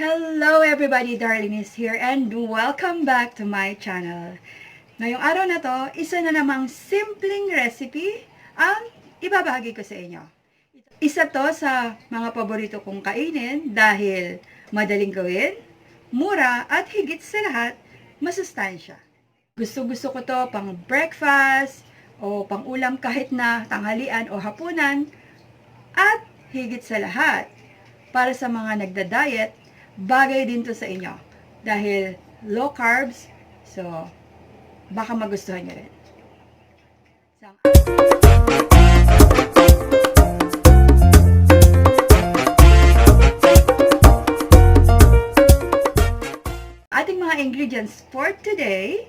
Hello everybody, Darlene is here and welcome back to my channel. Ngayong araw na to, isa na namang simpleng recipe ang ibabahagi ko sa inyo. Isa to sa mga paborito kong kainin dahil madaling gawin, mura at higit sa lahat, masustansya. Gusto ko to pang breakfast o pang ulam kahit na tanghalian o hapunan at higit sa lahat, para sa mga nagda-diet, bagay din to sa inyo dahil low carbs, so baka magustuhan nyo rin. Ating mga ingredients for today: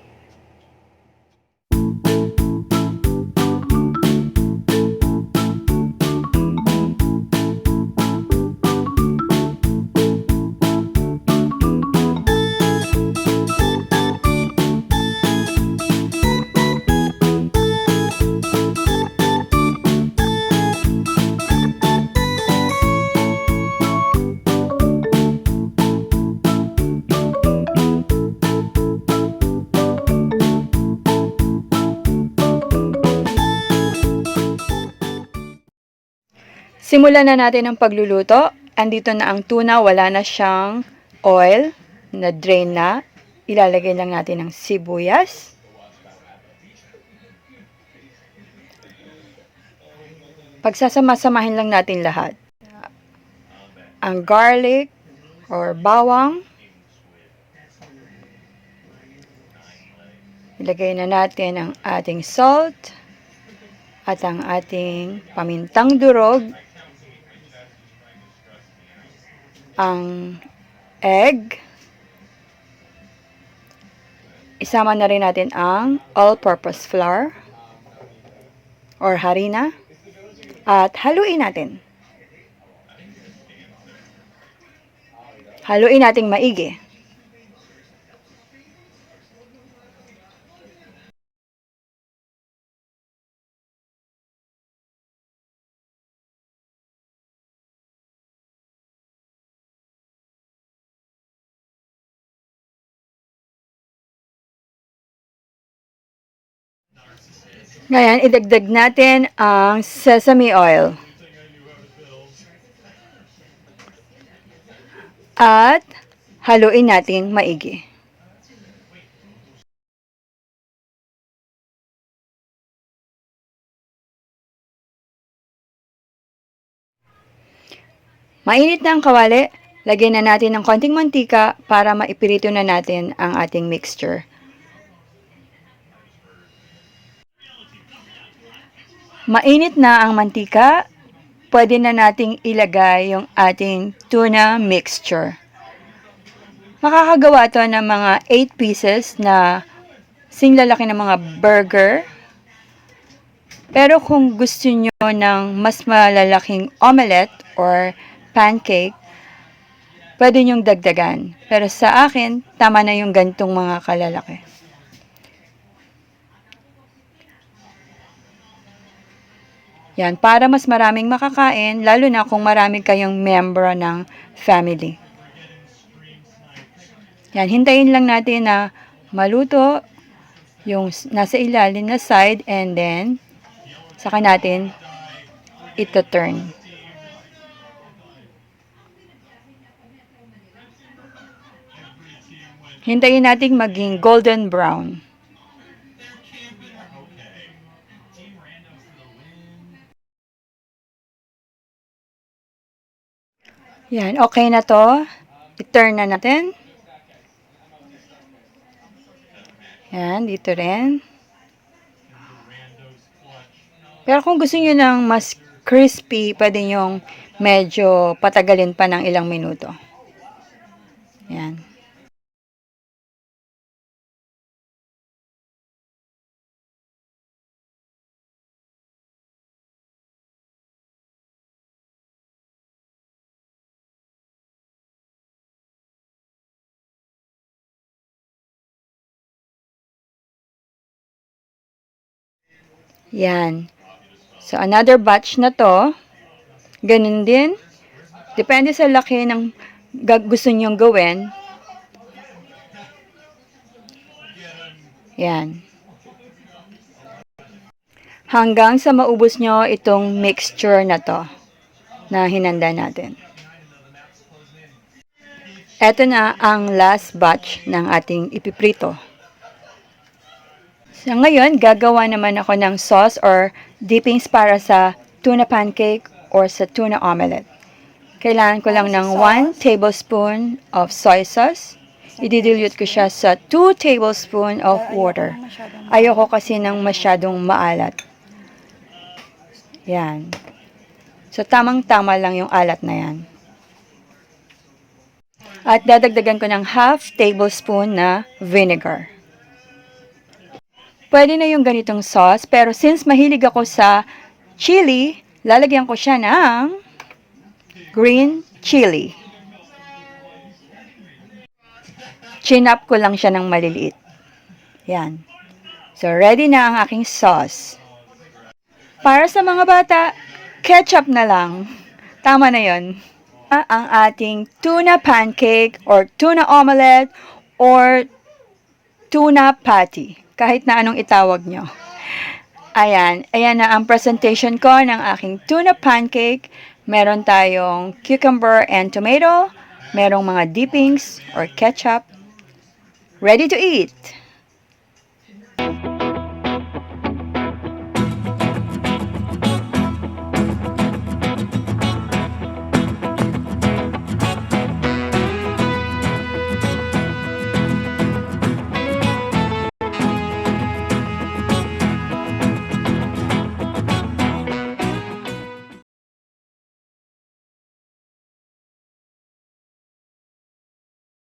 simulan na natin ang pagluluto. Andito na ang tuna, wala na siyang oil, na drain na. Ilalagay lang natin ang sibuyas. Pagsasama-samahin lang natin lahat. Ang garlic or bawang. Ilagay na natin ang ating salt at ang ating pamintang durog. Ang egg. Isama na rin natin ang all-purpose flour or harina at haluin natin. Haluin nating maigi. Ngayon, idagdag natin ang sesame oil. At haluin natin maigi. Mainit na ang kawali, lagyan na natin ng konting mantika para maipirito na natin ang ating mixture. Mainit na ang mantika, pwede na nating ilagay yung ating tuna mixture. Makakagawa to ng mga 8 pieces na singlalaki ng mga burger. Pero kung gusto nyo ng mas malalaking omelette or pancake, pwede nyong dagdagan. Pero sa akin, tama na yung gantong mga kalalaki. Yan, para mas maraming makakain, lalo na kung marami kayong member ng family. Yan, hintayin lang natin na maluto yung nasa ilalim na side and then saka natin ito turn. Hintayin natin maging golden brown. Yan, okay na to. I-turn na natin. Yan, dito rin. Pero kung gusto niyo ng mas crispy, pwede nyo medyo patagalin pa ng ilang minuto. Yan. Yan. So, another batch na to. Ganun din. Depende sa laki ng gusto nyong gawin. Yan. Hanggang sa maubos nyo itong mixture na to na hinanda natin. Ito na ang last batch ng ating ipiprito. So ngayon, gagawa naman ako ng sauce or dippings para sa tuna pancake or sa tuna omelette. Kailangan ko lang ng 1 tablespoon of soy sauce. I-dilute ko siya sa 2 tablespoon of water. Ayoko kasi ng masyadong maalat. Yan. So, tamang-tama lang yung alat na yan. At dadagdagan ko ng half tablespoon na vinegar. Pwede na yung ganitong sauce, pero since mahilig ako sa chili, lalagyan ko siya ng green chili. Chinap ko lang siya ng maliliit. Yan. So, ready na ang aking sauce. Para sa mga bata, ketchup na lang. Tama na yon. Ang ating tuna pancake or tuna omelette or tuna patty. Kahit na anong itawag nyo. Ayan. Ayan na ang presentation ko ng aking tuna pancake. Meron tayong cucumber and tomato. Merong mga dippings or ketchup. Ready to eat!